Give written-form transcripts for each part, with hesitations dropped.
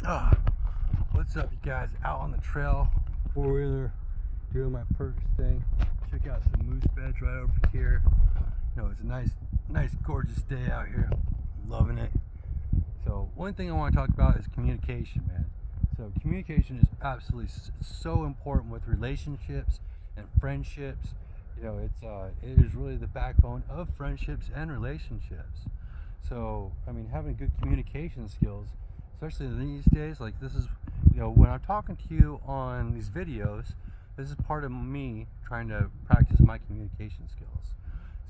Ah, what's up, you guys? Out on the trail, four-wheeler, doing my purse thing. Check out some moose beds right over here. It's a nice, gorgeous day out here. Loving it. So one thing I want to talk about is communication, man. So communication is absolutely so important with relationships and friendships. It is really the backbone of friendships and relationships. So having good communication skills, especially these days, like this is, when I'm talking to you on these videos, this is part of me trying to practice my communication skills.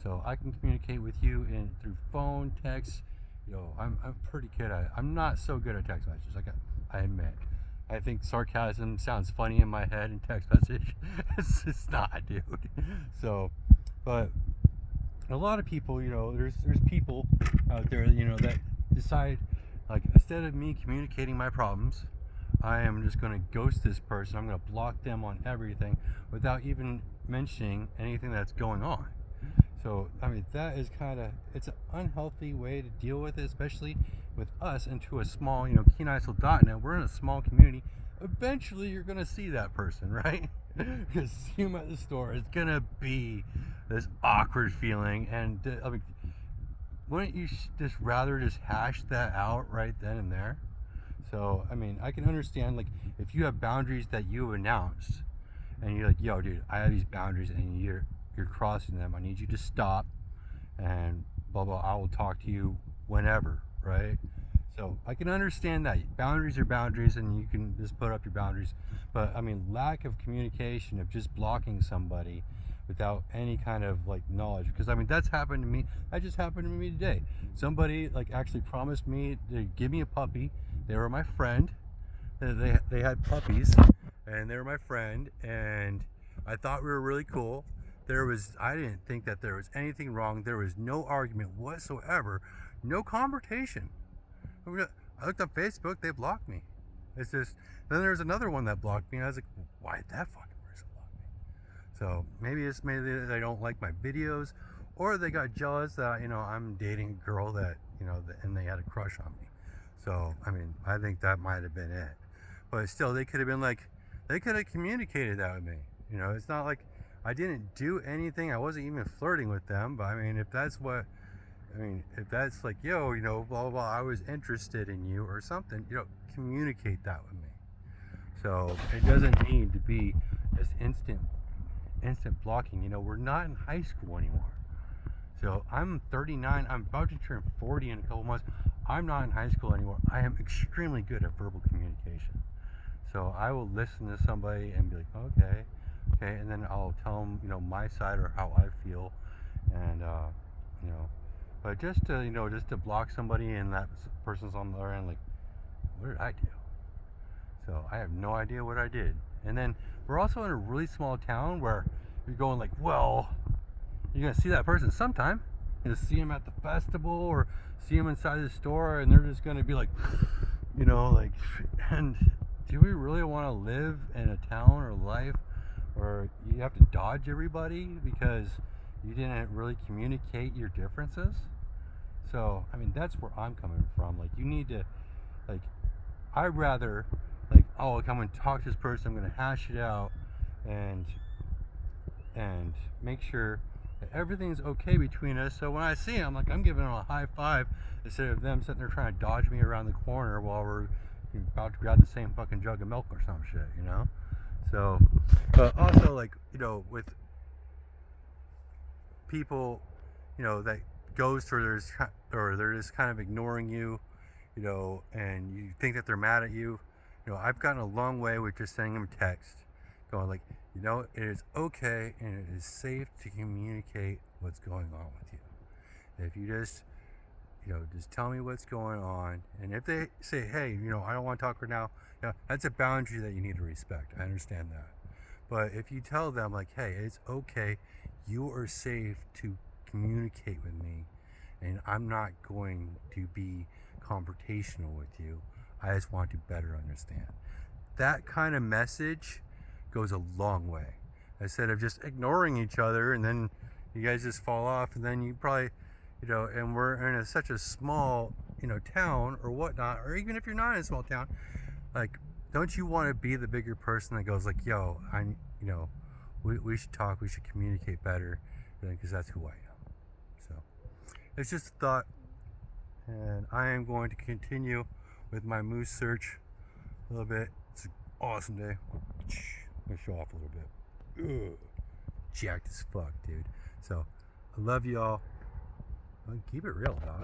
So I can communicate with you through phone, text. I'm pretty good at it. I'm not so good at text messages. I admit. I think sarcasm sounds funny in my head in text message. It's not, dude. So, but a lot of people, there's people out there, that decide, like, instead of me communicating my problems, I am just going to ghost this person. I'm going to block them on everything without even mentioning anything that's going on. So that is it's an unhealthy way to deal with it, especially with us into a small, KeenISO.net. We're in a small community. Eventually you're going to see that person, right? Because see them at the store, it's going to be this awkward feeling. And wouldn't you just rather just hash that out right then and there? So I can understand, like, if you have boundaries that you announced and you're like, yo, dude, I have these boundaries and you're crossing them. I need you to stop and blah blah. I will talk to you whenever, right? So I can understand that boundaries are boundaries, and you can just put up your boundaries. But lack of communication, of just blocking somebody without any kind of like knowledge, because that's happened to me. That just happened to me today. Somebody like actually promised me to give me a puppy. They were my friend. They had puppies, and they were my friend, and I thought we were really cool. I didn't think that there was anything wrong. There was no argument whatsoever, no confrontation. I looked up Facebook, they blocked me. It's just, then there's another one that blocked me. I was like, why did that fucking person block me? So maybe they don't like my videos, or they got jealous that I'm dating a girl that and they had a crush on me. So I think that might have been it. But still, they could have communicated that with me. It's not like I didn't do anything. I wasn't even flirting with them. But if that's like, yo, blah blah blah, I was interested in you or something, communicate that with me. So it doesn't need to be this instant blocking. We're not in high school anymore. So I'm 39. I'm about to turn 40 in a couple months. I'm not in high school anymore. I am extremely good at verbal communication. So I will listen to somebody and be like, okay, and then I'll tell them, my side or how I feel, and but just to block somebody and that person's on the other end, like, what did I do? So I have no idea what I did. And then we're also in a really small town where you're going like, well, you're gonna see that person sometime. You're gonna see them at the festival or see them inside the store, and they're just gonna be like, like, and do we really want to live in a town or life where you have to dodge everybody because you didn't really communicate your differences? So that's where I'm coming from. Like, you need to, like, I'd rather, like, oh, come and talk to this person. I'm gonna hash it out and make sure that everything's okay between us. So when I see them, like, I'm giving them a high five instead of them sitting there trying to dodge me around the corner while we're about to grab the same fucking jug of milk or some shit, So, but also, like, with people, that ghost, or they're just kind of ignoring you, and you think that they're mad at you. I've gotten a long way with just sending them text, going like, it is okay and it is safe to communicate what's going on with you. If you just tell me what's going on. And if they say, hey, I don't want to talk right now, that's a boundary that you need to respect. I understand that. But if you tell them, like, hey, it's okay, you are safe to communicate with me, and I'm not going to be confrontational with you. I just want to better understand. That kind of message goes a long way. Instead of just ignoring each other and then you guys just fall off, and then you probably, and we're in such a small, town or whatnot, or even if you're not in a small town, like, don't you want to be the bigger person that goes like, yo, we should talk, we should communicate better, because that's who I am. So it's just a thought, and I am going to continue with my moose search a little bit. It's an awesome day. I'm gonna show off a little bit. Ugh, jacked as fuck, dude. So I love y'all. Keep it real, dog.